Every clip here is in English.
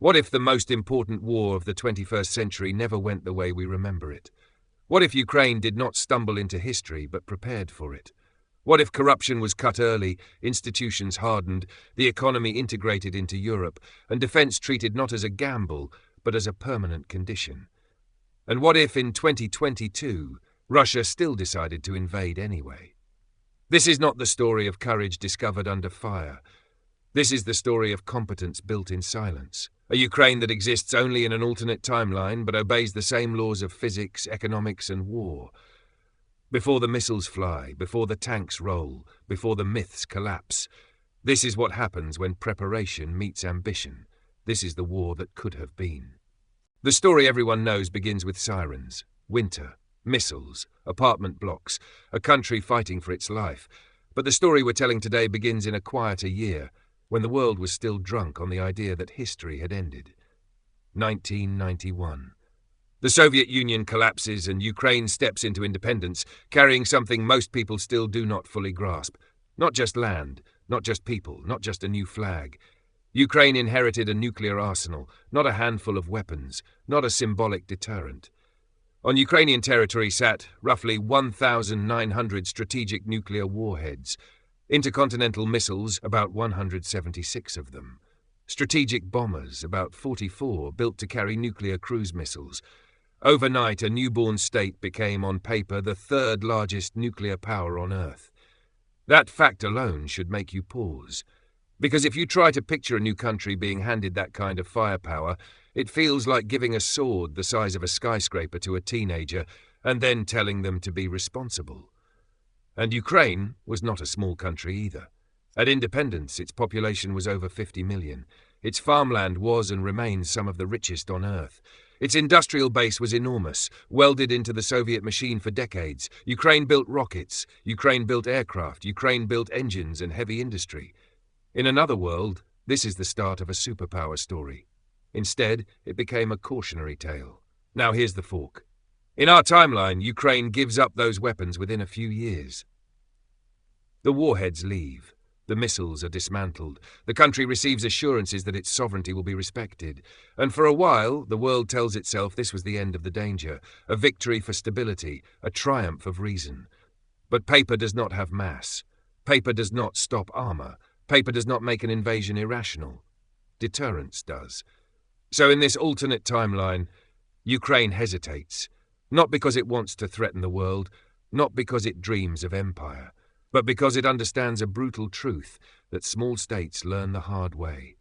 What if the most important war of the 21st century never went the way we remember it? What if Ukraine did not stumble into history but prepared for it? What if corruption was cut early, institutions hardened, the economy integrated into Europe, and defense treated not as a gamble but as a permanent condition? And what if in 2022, Russia still decided to invade anyway? This is not the story of courage discovered under fire. This is the story of competence built in silence. A Ukraine that exists only in an alternate timeline but obeys the same laws of physics, economics, and war. Before the missiles fly, before the tanks roll, before the myths collapse. This is what happens when preparation meets ambition. This is the war that could have been. The story everyone knows begins with sirens, winter, missiles, apartment blocks, a country fighting for its life. But the story we're telling today begins in a quieter year, when the world was still drunk on the idea that history had ended. 1991. The Soviet Union collapses and Ukraine steps into independence, carrying something most people still do not fully grasp. Not just land, not just people, not just a new flag. Ukraine inherited a nuclear arsenal, not a handful of weapons, not a symbolic deterrent. On Ukrainian territory sat roughly 1,900 strategic nuclear warheads, intercontinental missiles, about 176 of them, strategic bombers, about 44, built to carry nuclear cruise missiles. Overnight, a newborn state became, on paper, the third largest nuclear power on Earth. That fact alone should make you pause. Because if you try to picture a new country being handed that kind of firepower, it feels like giving a sword the size of a skyscraper to a teenager and then telling them to be responsible. And Ukraine was not a small country either. At independence, its population was over 50 million. Its farmland was and remains some of the richest on Earth. Its industrial base was enormous, welded into the Soviet machine for decades. Ukraine built rockets, Ukraine built aircraft, Ukraine built engines and heavy industry. In another world, this is the start of a superpower story. Instead, it became a cautionary tale. Now here's the fork. In our timeline, Ukraine gives up those weapons within a few years. The warheads leave. The missiles are dismantled. The country receives assurances that its sovereignty will be respected. And for a while, the world tells itself this was the end of the danger, a victory for stability, a triumph of reason. But paper does not have mass. Paper does not stop armor. Paper does not make an invasion irrational. Deterrence does. So in this alternate timeline, Ukraine hesitates, not because it wants to threaten the world, not because it dreams of empire, but because it understands a brutal truth that small states learn the hard way.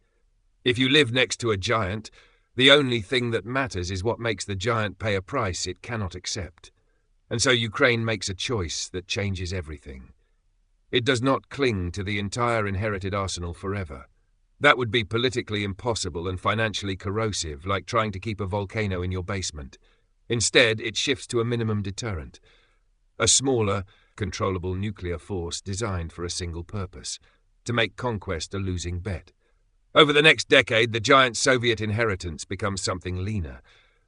If you live next to a giant, the only thing that matters is what makes the giant pay a price it cannot accept. And so Ukraine makes a choice that changes everything. It does not cling to the entire inherited arsenal forever. That would be politically impossible and financially corrosive, like trying to keep a volcano in your basement. Instead, it shifts to a minimum deterrent, a smaller, controllable nuclear force designed for a single purpose, to make conquest a losing bet. Over the next decade, the giant Soviet inheritance becomes something leaner,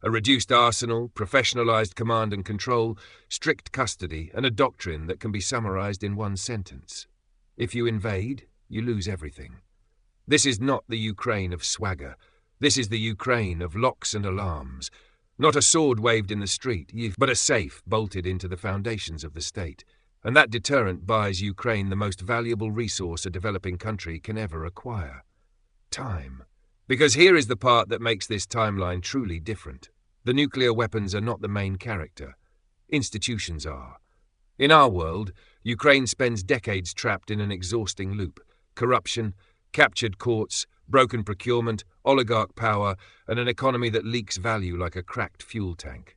a reduced arsenal, professionalized command and control, strict custody, and a doctrine that can be summarized in one sentence. If you invade, you lose everything. This is not the Ukraine of swagger. This is the Ukraine of locks and alarms. Not a sword waved in the street, but a safe bolted into the foundations of the state. And that deterrent buys Ukraine the most valuable resource a developing country can ever acquire: time. Because here is the part that makes this timeline truly different. The nuclear weapons are not the main character. Institutions are. In our world, Ukraine spends decades trapped in an exhausting loop: corruption, captured courts, broken procurement, oligarch power, and an economy that leaks value like a cracked fuel tank.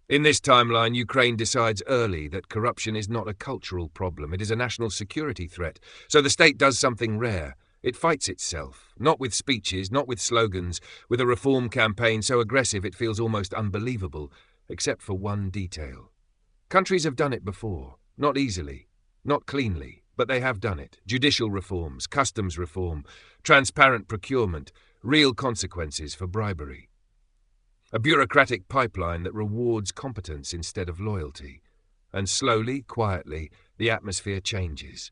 In this timeline, Ukraine decides early that corruption is not a cultural problem, it is a national security threat. So the state does something rare. It fights itself, not with speeches, not with slogans, with a reform campaign so aggressive it feels almost unbelievable, except for one detail. Countries have done it before, not easily, not cleanly, but they have done it. Judicial reforms, customs reform, transparent procurement, real consequences for bribery. A bureaucratic pipeline that rewards competence instead of loyalty. And slowly, quietly, the atmosphere changes.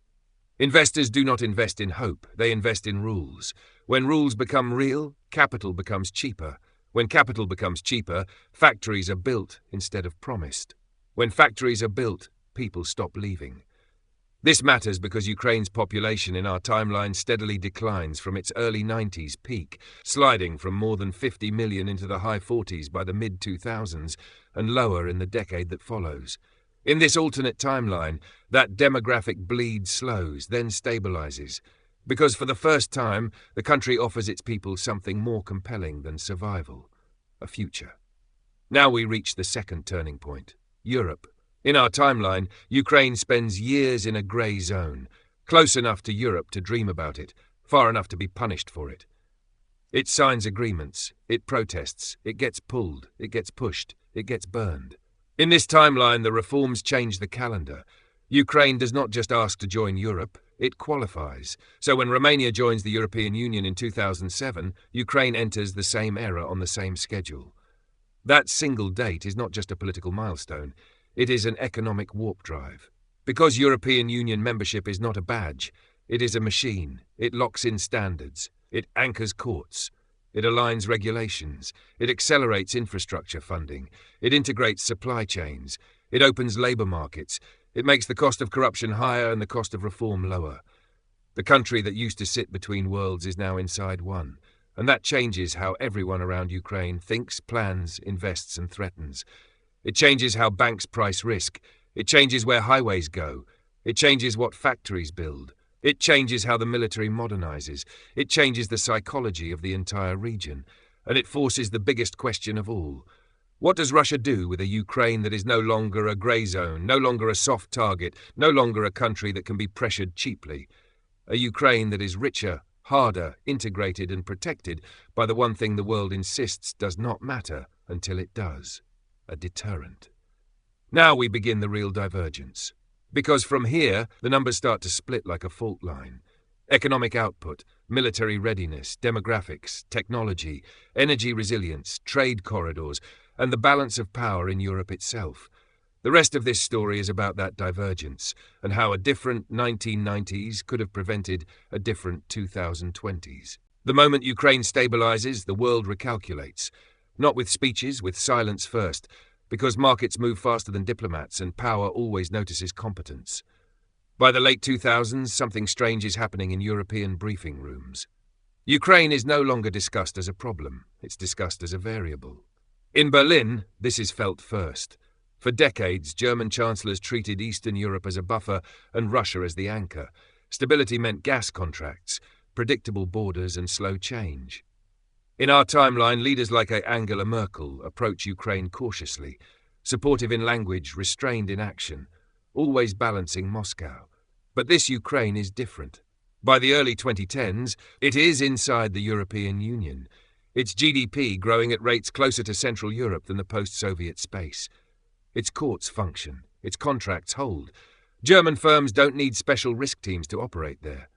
Investors do not invest in hope, they invest in rules. When rules become real, capital becomes cheaper. When capital becomes cheaper, factories are built instead of promised. When factories are built, people stop leaving. This matters because Ukraine's population in our timeline steadily declines from its early 90s peak, sliding from more than 50 million into the high 40s by the mid-2000s and lower in the decade that follows. In this alternate timeline, that demographic bleed slows, then stabilizes, because for the first time, the country offers its people something more compelling than survival: a future. Now we reach the second turning point: Europe. In our timeline, Ukraine spends years in a grey zone, close enough to Europe to dream about it, far enough to be punished for it. It signs agreements, it protests, it gets pulled, it gets pushed, it gets burned. In this timeline, the reforms change the calendar. Ukraine does not just ask to join Europe, it qualifies. So when Romania joins the European Union in 2007, Ukraine enters the same era on the same schedule. That single date is not just a political milestone, it is an economic warp drive. Because European Union membership is not a badge, it is a machine. It locks in standards, it anchors courts, it aligns regulations, it accelerates infrastructure funding, it integrates supply chains, it opens labour markets, it makes the cost of corruption higher and the cost of reform lower. The country that used to sit between worlds is now inside one, and that changes how everyone around Ukraine thinks, plans, invests and threatens. It changes how banks price risk. It changes where highways go. It changes what factories build. It changes how the military modernizes. It changes the psychology of the entire region. And it forces the biggest question of all. What does Russia do with a Ukraine that is no longer a grey zone, no longer a soft target, no longer a country that can be pressured cheaply? A Ukraine that is richer, harder, integrated and protected by the one thing the world insists does not matter until it does: a deterrent. Now we begin the real divergence. Because from here, the numbers start to split like a fault line. Economic output, military readiness, demographics, technology, energy resilience, trade corridors, and the balance of power in Europe itself. The rest of this story is about that divergence, and how a different 1990s could have prevented a different 2020s. The moment Ukraine stabilizes, the world recalculates. Not with speeches, with silence first, because markets move faster than diplomats and power always notices competence. By the late 2000s, something strange is happening in European briefing rooms. Ukraine is no longer discussed as a problem, it's discussed as a variable. In Berlin, this is felt first. For decades, German chancellors treated Eastern Europe as a buffer and Russia as the anchor. Stability meant gas contracts, predictable borders and slow change. In our timeline, leaders like Angela Merkel approach Ukraine cautiously, supportive in language, restrained in action, always balancing Moscow. But this Ukraine is different. By the early 2010s, it is inside the European Union, its GDP growing at rates closer to Central Europe than the post-Soviet space. Its courts function, its contracts hold. German firms don't need special risk teams to operate there.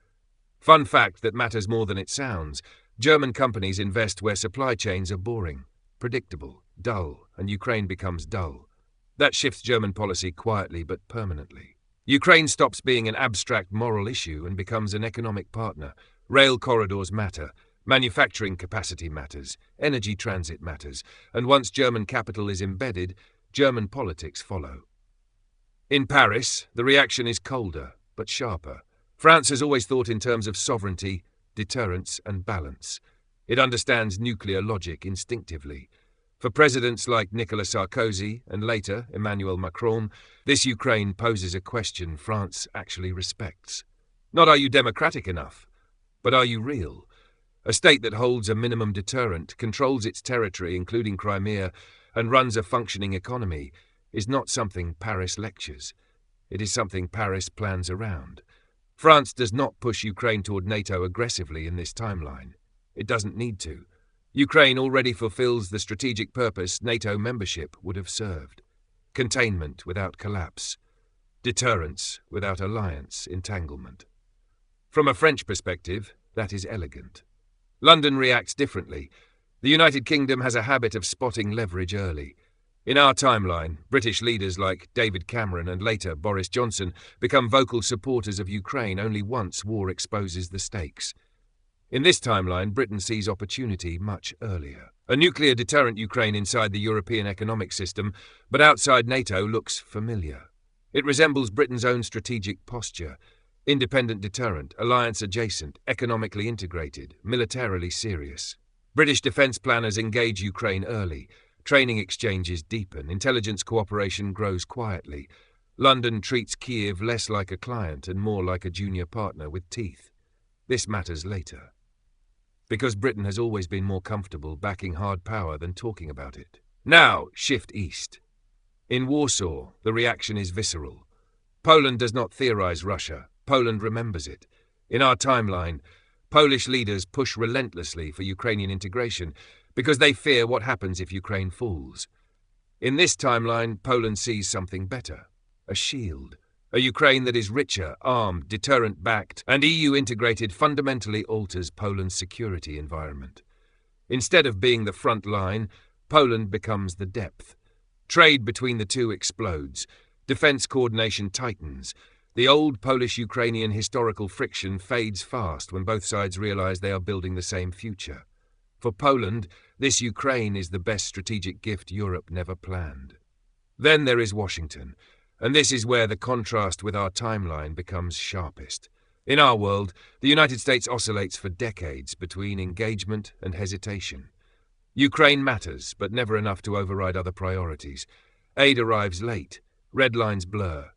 Fun fact that matters more than it sounds: German companies invest where supply chains are boring, predictable, dull, and Ukraine becomes dull. That shifts German policy quietly but permanently. Ukraine stops being an abstract moral issue and becomes an economic partner. Rail corridors matter, manufacturing capacity matters, energy transit matters, and once German capital is embedded, German politics follow. In Paris, the reaction is colder, but sharper. France has always thought in terms of sovereignty, deterrence and balance. It understands nuclear logic instinctively. For presidents like Nicolas Sarkozy and later Emmanuel Macron, this Ukraine poses a question France actually respects. Not are you democratic enough, but are you real? A state that holds a minimum deterrent, controls its territory including Crimea, and runs a functioning economy is not something Paris lectures. It is something Paris plans around. France does not push Ukraine toward NATO aggressively in this timeline. It doesn't need to. Ukraine already fulfills the strategic purpose NATO membership would have served: containment without collapse, deterrence without alliance entanglement. From a French perspective, that is elegant. London reacts differently. The United Kingdom has a habit of spotting leverage early. In our timeline, British leaders like David Cameron and later Boris Johnson become vocal supporters of Ukraine only once war exposes the stakes. In this timeline, Britain sees opportunity much earlier. A nuclear deterrent Ukraine inside the European economic system, but outside NATO, looks familiar. It resembles Britain's own strategic posture: independent deterrent, alliance adjacent, economically integrated, militarily serious. British defence planners engage Ukraine early. Training exchanges deepen. Intelligence cooperation grows quietly. London treats Kiev less like a client and more like a junior partner with teeth. This matters later, because Britain has always been more comfortable backing hard power than talking about it. Now, shift east. In Warsaw, the reaction is visceral. Poland does not theorize Russia. Poland remembers it. In our timeline, Polish leaders push relentlessly for Ukrainian integration because they fear what happens if Ukraine falls. In this timeline, Poland sees something better: a shield. A Ukraine that is richer, armed, deterrent-backed, and EU-integrated fundamentally alters Poland's security environment. Instead of being the front line, Poland becomes the depth. Trade between the two explodes. Defense coordination tightens. The old Polish-Ukrainian historical friction fades fast when both sides realize they are building the same future. For Poland, this Ukraine is the best strategic gift Europe never planned. Then there is Washington, and this is where the contrast with our timeline becomes sharpest. In our world, the United States oscillates for decades between engagement and hesitation. Ukraine matters, but never enough to override other priorities. Aid arrives late. Red lines blur.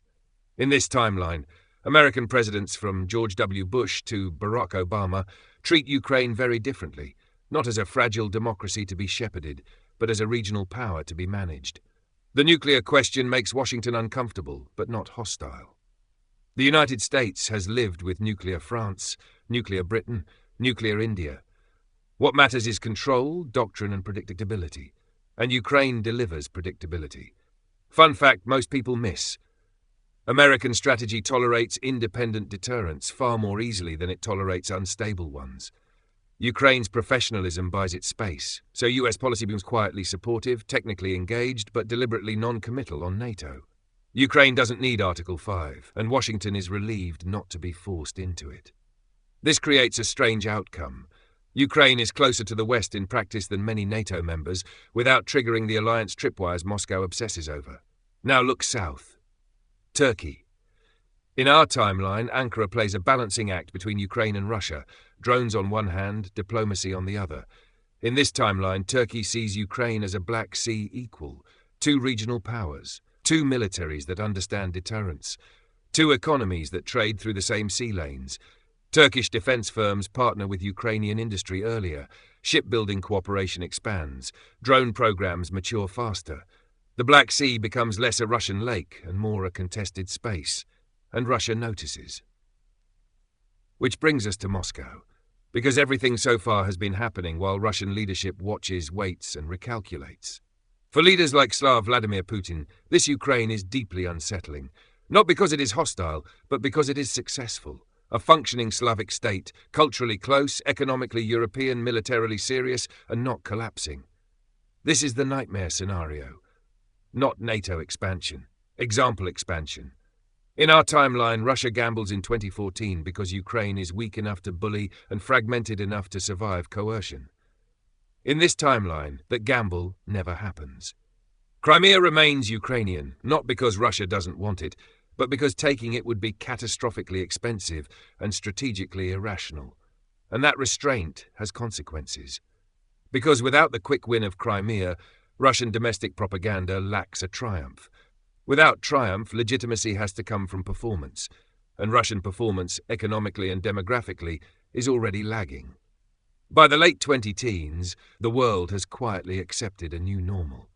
In this timeline, American presidents from George W. Bush to Barack Obama treat Ukraine very differently, not as a fragile democracy to be shepherded, but as a regional power to be managed. The nuclear question makes Washington uncomfortable, but not hostile. The United States has lived with nuclear France, nuclear Britain, nuclear India. What matters is control, doctrine, and predictability, and Ukraine delivers predictability. Fun fact most people miss: American strategy tolerates independent deterrents far more easily than it tolerates unstable ones. Ukraine's professionalism buys its space, so US policy becomes quietly supportive, technically engaged, but deliberately non-committal on NATO. Ukraine doesn't need Article 5, and Washington is relieved not to be forced into it. This creates a strange outcome. Ukraine is closer to the West in practice than many NATO members, without triggering the alliance tripwires Moscow obsesses over. Now look south. Turkey. In our timeline, Ankara plays a balancing act between Ukraine and Russia, drones on one hand, diplomacy on the other. In this timeline, Turkey sees Ukraine as a Black Sea equal, two regional powers, two militaries that understand deterrence, two economies that trade through the same sea lanes. Turkish defense firms partner with Ukrainian industry earlier, shipbuilding cooperation expands, drone programs mature faster. The Black Sea becomes less a Russian lake and more a contested space, and Russia notices. Which brings us to Moscow, because everything so far has been happening while Russian leadership watches, waits, and recalculates. For leaders like Vladimir Putin, this Ukraine is deeply unsettling, not because it is hostile, but because it is successful. A functioning Slavic state, culturally close, economically European, militarily serious, and not collapsing. This is the nightmare scenario. Not NATO expansion, example expansion. In our timeline, Russia gambles in 2014 because Ukraine is weak enough to bully and fragmented enough to survive coercion. In this timeline, that gamble never happens. Crimea remains Ukrainian, not because Russia doesn't want it, but because taking it would be catastrophically expensive and strategically irrational. And that restraint has consequences. Because without the quick win of Crimea, Russian domestic propaganda lacks a triumph. Without triumph, legitimacy has to come from performance, and Russian performance, economically and demographically, is already lagging. By the late 2010s, the world has quietly accepted a new normal.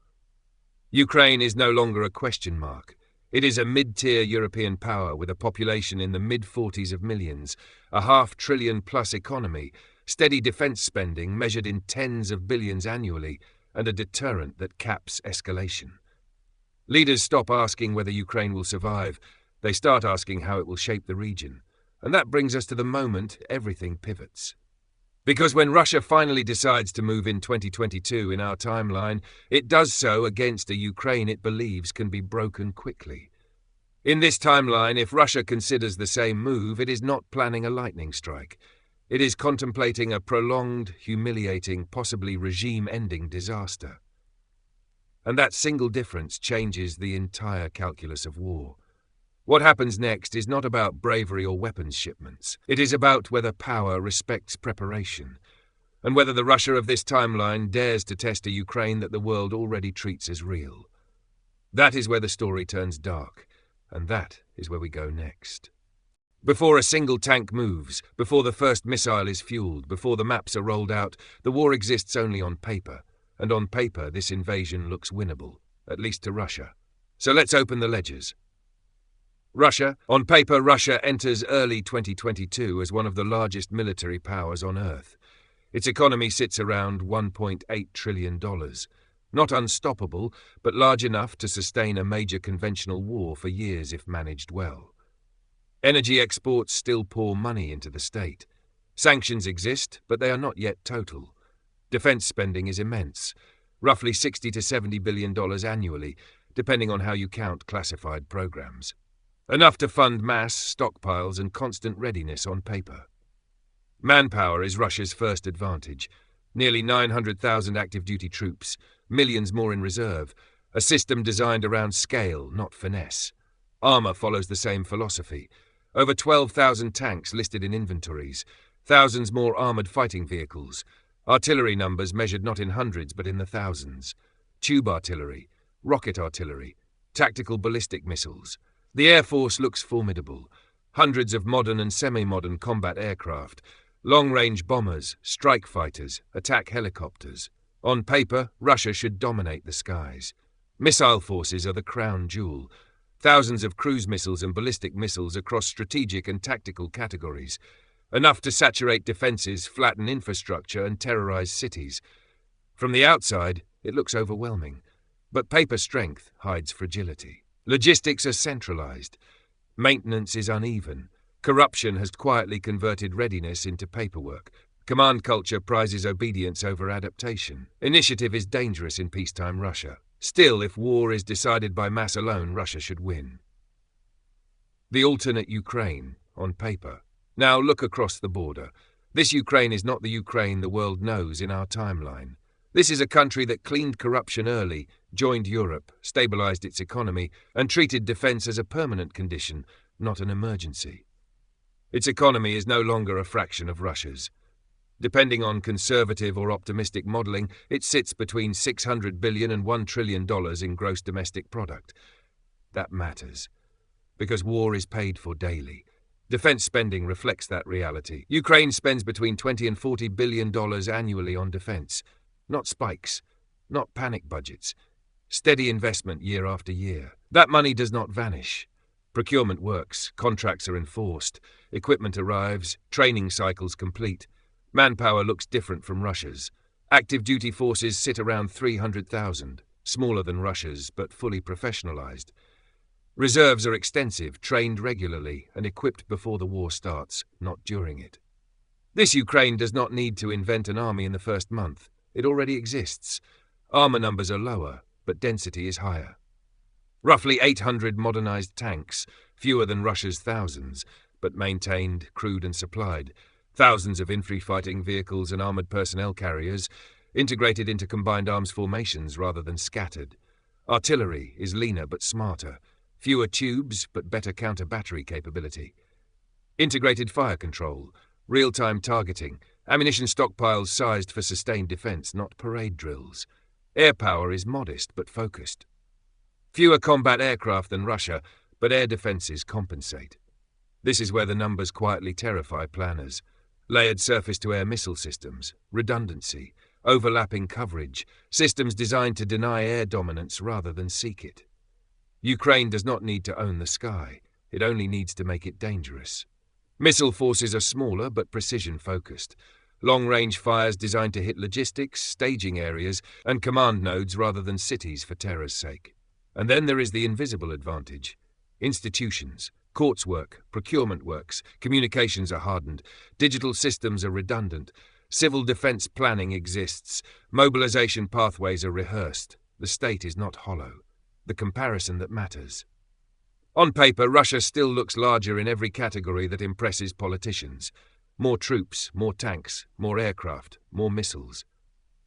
Ukraine is no longer a question mark. It is a mid-tier European power with a population in the mid-40s of millions, a $500 billion+ economy, steady defense spending measured in tens of billions annually, and a deterrent that caps escalation. Leaders stop asking whether Ukraine will survive. They start asking how it will shape the region. And that brings us to the moment everything pivots. Because when Russia finally decides to move in 2022 in our timeline, it does so against a Ukraine it believes can be broken quickly. In this timeline, if Russia considers the same move, it is not planning a lightning strike. It is contemplating a prolonged, humiliating, possibly regime-ending disaster. And that single difference changes the entire calculus of war. What happens next is not about bravery or weapons shipments. It is about whether power respects preparation, and whether the Russia of this timeline dares to test a Ukraine that the world already treats as real. That is where the story turns dark, and that is where we go next. Before a single tank moves, before the first missile is fueled, before the maps are rolled out, the war exists only on paper, and on paper this invasion looks winnable, at least to Russia. So let's open the ledgers. Russia. On paper, Russia enters early 2022 as one of the largest military powers on Earth. Its economy sits around $1.8 trillion. Not unstoppable, but large enough to sustain a major conventional war for years if managed well. Energy exports still pour money into the state. Sanctions exist, but they are not yet total. Defense spending is immense, roughly $60 to $70 billion annually, depending on how you count classified programs. Enough to fund mass, stockpiles, and constant readiness on paper. Manpower is Russia's first advantage. Nearly 900,000 active-duty troops, millions more in reserve, a system designed around scale, not finesse. Armor follows the same philosophy. Over 12,000 tanks listed in inventories, thousands more armoured fighting vehicles, artillery numbers measured not in hundreds but in the thousands, tube artillery, rocket artillery, tactical ballistic missiles. The Air Force looks formidable. Hundreds of modern and semi-modern combat aircraft, long-range bombers, strike fighters, attack helicopters. On paper, Russia should dominate the skies. Missile forces are the crown jewel. Thousands of cruise missiles and ballistic missiles across strategic and tactical categories. Enough to saturate defences, flatten infrastructure, and terrorise cities. From the outside, it looks overwhelming. But paper strength hides fragility. Logistics are centralised. Maintenance is uneven. Corruption has quietly converted readiness into paperwork. Command culture prizes obedience over adaptation. Initiative is dangerous in peacetime Russia. Still, if war is decided by mass alone, Russia should win. The alternate Ukraine, on paper. Now look across the border. This Ukraine is not the Ukraine the world knows in our timeline. This is a country that cleaned corruption early, joined Europe, stabilized its economy, and treated defense as a permanent condition, not an emergency. Its economy is no longer a fraction of Russia's. Depending on conservative or optimistic modelling, it sits between $600 billion and $1 trillion in gross domestic product. That matters, because war is paid for daily. Defence spending reflects that reality. Ukraine spends between $20 and $40 billion annually on defence. Not spikes, not panic budgets. Steady investment year after year. That money does not vanish. Procurement works, contracts are enforced, equipment arrives, training cycles complete. Manpower looks different from Russia's. Active duty forces sit around 300,000, smaller than Russia's, but fully professionalized. Reserves are extensive, trained regularly, and equipped before the war starts, not during it. This Ukraine does not need to invent an army in the first month. It already exists. Armor numbers are lower, but density is higher. Roughly 800 modernized tanks, fewer than Russia's thousands, but maintained, crewed and supplied. Thousands of infantry fighting vehicles and armoured personnel carriers, integrated into combined arms formations rather than scattered. Artillery is leaner but smarter. Fewer tubes but better counter-battery capability. Integrated fire control, real-time targeting, ammunition stockpiles sized for sustained defence, not parade drills. Air power is modest but focused. Fewer combat aircraft than Russia, but air defences compensate. This is where the numbers quietly terrify planners. Layered surface-to-air missile systems, redundancy, overlapping coverage, systems designed to deny air dominance rather than seek it. Ukraine does not need to own the sky. It only needs to make it dangerous. Missile forces are smaller but precision-focused. Long-range fires designed to hit logistics, staging areas, and command nodes rather than cities for terror's sake. And then there is the invisible advantage. Institutions. Courts work, procurement works, communications are hardened, digital systems are redundant, civil defence planning exists, mobilisation pathways are rehearsed. The state is not hollow. The comparison that matters. On paper, Russia still looks larger in every category that impresses politicians. More troops, more tanks, more aircraft, more missiles.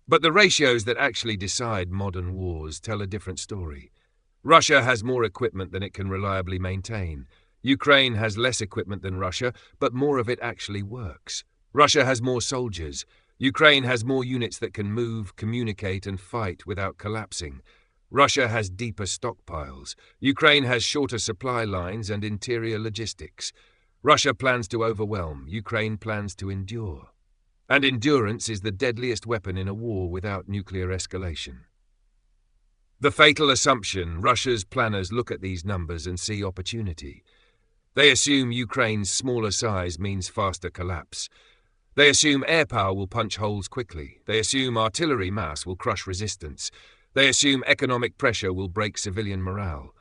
But the ratios that actually decide modern wars tell a different story. Russia has more equipment than it can reliably maintain. Ukraine has less equipment than Russia, but more of it actually works. Russia has more soldiers. Ukraine has more units that can move, communicate, and fight without collapsing. Russia has deeper stockpiles. Ukraine has shorter supply lines and interior logistics. Russia plans to overwhelm. Ukraine plans to endure. And endurance is the deadliest weapon in a war without nuclear escalation. The fatal assumption: Russia's planners look at these numbers and see opportunity. They assume Ukraine's smaller size means faster collapse. They assume air power will punch holes quickly. They assume artillery mass will crush resistance. They assume economic pressure will break civilian morale.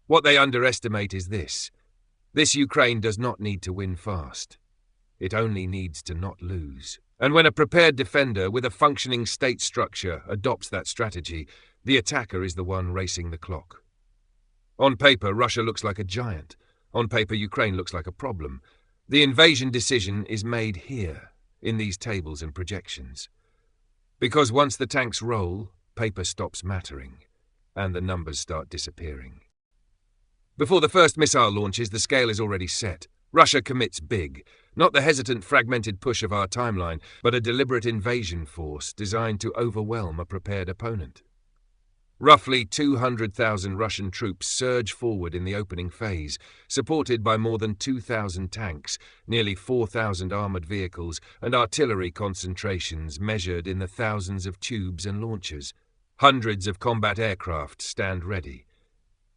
What they underestimate is this: this Ukraine does not need to win fast. It only needs to not lose. And when a prepared defender with a functioning state structure adopts that strategy, the attacker is the one racing the clock. On paper, Russia looks like a giant. On paper, Ukraine looks like a problem. The invasion decision is made here, in these tables and projections. Because once the tanks roll, paper stops mattering, and the numbers start disappearing. Before the first missile launches, the scale is already set. Russia commits big, not the hesitant, fragmented push of our timeline, but a deliberate invasion force designed to overwhelm a prepared opponent. Roughly 200,000 Russian troops surge forward in the opening phase, supported by more than 2,000 tanks, nearly 4,000 armoured vehicles, and artillery concentrations measured in the thousands of tubes and launchers. Hundreds of combat aircraft stand ready.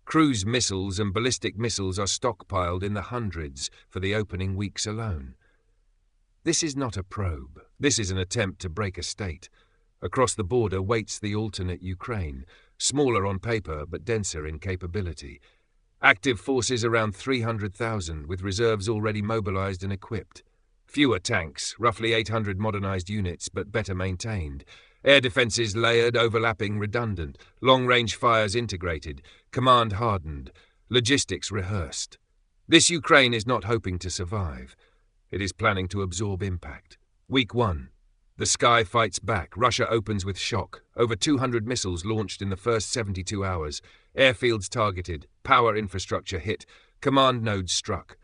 Cruise missiles and ballistic missiles are stockpiled in the hundreds for the opening weeks alone. This is not a probe. This is an attempt to break a state. Across the border waits the alternate Ukraine, smaller on paper but denser in capability. Active forces around 300,000, with reserves already mobilized and equipped. Fewer tanks, roughly 800 modernized units but better maintained. Air defenses layered, overlapping, redundant. Long-range fires integrated. Command hardened. Logistics rehearsed. This Ukraine is not hoping to survive. It is planning to absorb impact. Week 1. The sky fights back. Russia opens with shock. Over 200 missiles launched in the first 72 hours. Airfields targeted. Power infrastructure hit. Command nodes struck.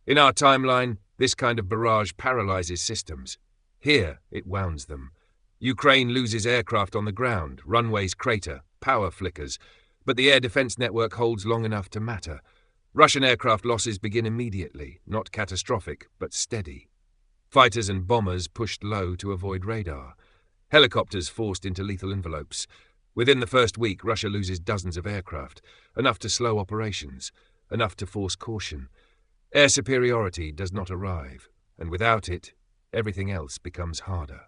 In our timeline, this kind of barrage paralyzes systems. Here, it wounds them. Ukraine loses aircraft on the ground. Runways crater. Power flickers. But the air defense network holds long enough to matter. Russian aircraft losses begin immediately. Not catastrophic, but steady. Fighters and bombers pushed low to avoid radar. Helicopters forced into lethal envelopes. Within the first week, Russia loses dozens of aircraft, enough to slow operations, enough to force caution. Air superiority does not arrive, and without it, everything else becomes harder.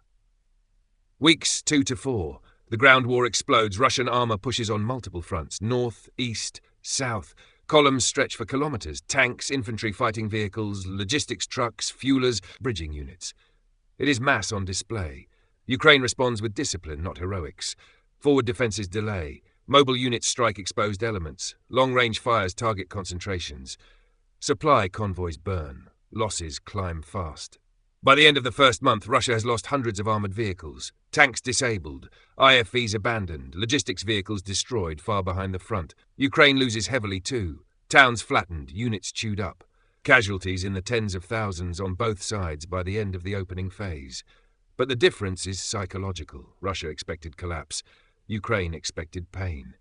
Weeks 2 to 4. The ground war explodes. Russian armor pushes on multiple fronts, north, east, south. Columns stretch for kilometers. Tanks, infantry fighting vehicles, logistics trucks, fuelers, bridging units. It is mass on display. Ukraine responds with discipline, not heroics. Forward defenses delay. Mobile units strike exposed elements. Long-range fires target concentrations. Supply convoys burn. Losses climb fast. By the end of the first month, Russia has lost hundreds of armoured vehicles. Tanks disabled. IFVs abandoned. Logistics vehicles destroyed far behind the front. Ukraine loses heavily too. Towns flattened. Units chewed up. Casualties in the tens of thousands on both sides by the end of the opening phase. But the difference is psychological. Russia expected collapse. Ukraine expected pain.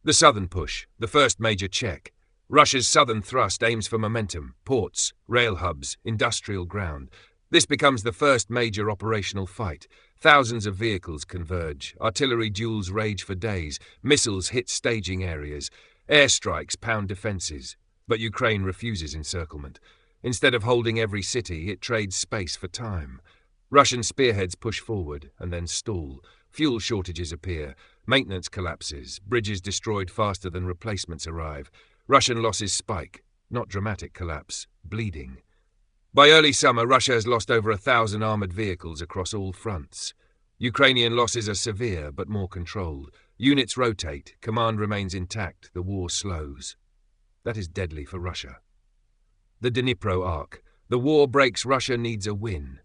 The southern push, the first major check. Russia's southern thrust aims for momentum, ports, rail hubs, industrial ground. This becomes the first major operational fight. Thousands of vehicles converge. Artillery duels rage for days. Missiles hit staging areas. Airstrikes pound defenses. But Ukraine refuses encirclement. Instead of holding every city, it trades space for time. Russian spearheads push forward and then stall. Fuel shortages appear. Maintenance collapses. Bridges destroyed faster than replacements arrive. Russian losses spike. Not dramatic collapse. Bleeding. By early summer, Russia has lost over 1,000 armoured vehicles across all fronts. Ukrainian losses are severe but more controlled. Units rotate. Command remains intact. The war slows. That is deadly for Russia. The Dnipro Arc. The war breaks. Russia needs a win.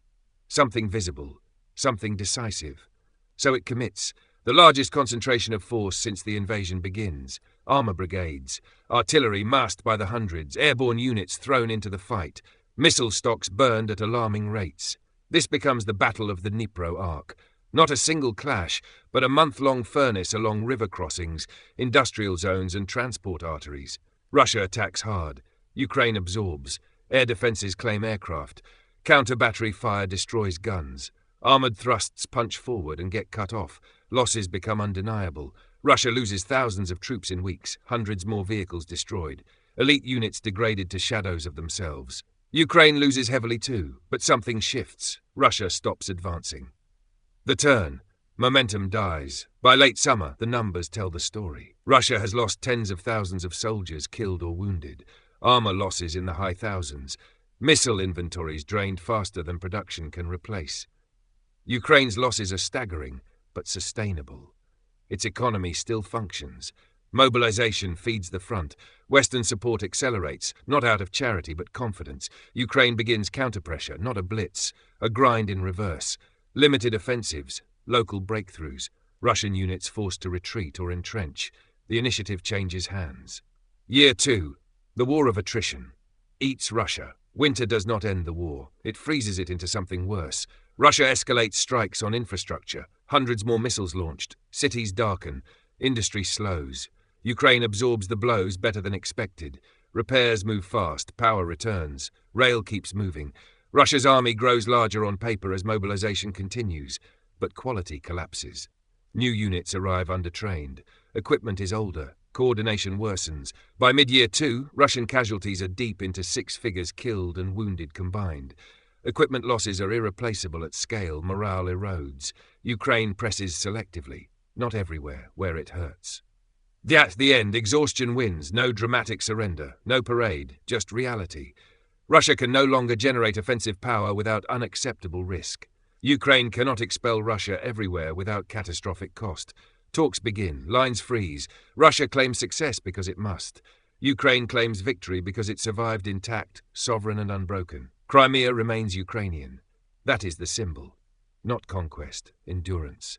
Something visible, something decisive. So it commits. The largest concentration of force since the invasion begins. Armour brigades, artillery massed by the hundreds, airborne units thrown into the fight, missile stocks burned at alarming rates. This becomes the Battle of the Dnipro Arc. Not a single clash, but a month-long furnace along river crossings, industrial zones and transport arteries. Russia attacks hard. Ukraine absorbs. Air defences claim aircraft. Counter-battery fire destroys guns. Armoured thrusts punch forward and get cut off. Losses become undeniable. Russia loses thousands of troops in weeks, hundreds more vehicles destroyed. Elite units degraded to shadows of themselves. Ukraine loses heavily too, but something shifts. Russia stops advancing. The turn. Momentum dies. By late summer, the numbers tell the story. Russia has lost tens of thousands of soldiers killed or wounded. Armour losses in the high thousands. Missile inventories drained faster than production can replace. Ukraine's losses are staggering, but sustainable. Its economy still functions. Mobilization feeds the front. Western support accelerates, not out of charity but confidence. Ukraine begins counter-pressure, not a blitz, a grind in reverse. Limited offensives, local breakthroughs. Russian units forced to retreat or entrench. The initiative changes hands. Year 2. The War of Attrition. Eats Russia. Winter does not end the war. It freezes it into something worse. Russia escalates strikes on infrastructure. Hundreds more missiles launched. Cities darken. Industry slows. Ukraine absorbs the blows better than expected. Repairs move fast. Power returns. Rail keeps moving. Russia's army grows larger on paper as mobilization continues, but quality collapses. New units arrive undertrained. Equipment is older. Coordination worsens. By mid-year 2, Russian casualties are deep into 6 figures killed and wounded combined. Equipment losses are irreplaceable at scale. Morale erodes. Ukraine presses selectively, not everywhere, where it hurts. At the end, exhaustion wins. No dramatic surrender. No parade. Just reality. Russia can no longer generate offensive power without unacceptable risk. Ukraine cannot expel Russia everywhere without catastrophic cost. Talks begin, lines freeze. Russia claims success because it must. Ukraine claims victory because it survived intact, sovereign and unbroken. Crimea remains Ukrainian. That is the symbol. Not conquest, endurance.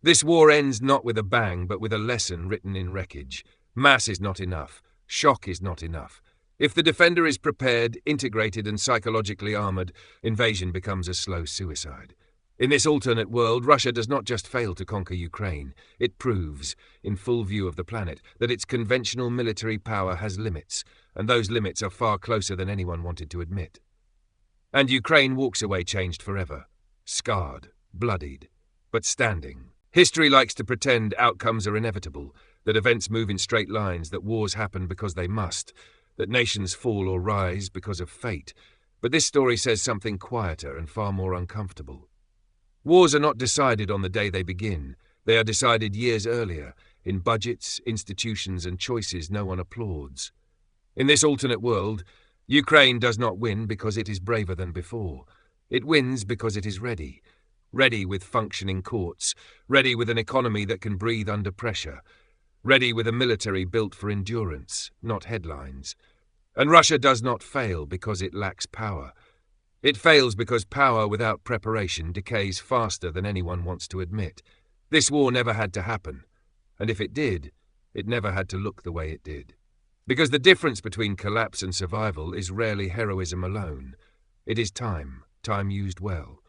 This war ends not with a bang, but with a lesson written in wreckage. Mass is not enough. Shock is not enough. If the defender is prepared, integrated and psychologically armoured, invasion becomes a slow suicide. In this alternate world, Russia does not just fail to conquer Ukraine. It proves, in full view of the planet, that its conventional military power has limits, and those limits are far closer than anyone wanted to admit. And Ukraine walks away changed forever. Scarred, bloodied, but standing. History likes to pretend outcomes are inevitable, that events move in straight lines, that wars happen because they must, that nations fall or rise because of fate. But this story says something quieter and far more uncomfortable. Wars are not decided on the day they begin. They are decided years earlier, in budgets, institutions and choices no one applauds. In this alternate world, Ukraine does not win because it is braver than before. It wins because it is ready. Ready with functioning courts, ready with an economy that can breathe under pressure, ready with a military built for endurance, not headlines. And Russia does not fail because it lacks power. It fails because power without preparation decays faster than anyone wants to admit. This war never had to happen, and if it did, it never had to look the way it did. Because the difference between collapse and survival is rarely heroism alone. It is time used well.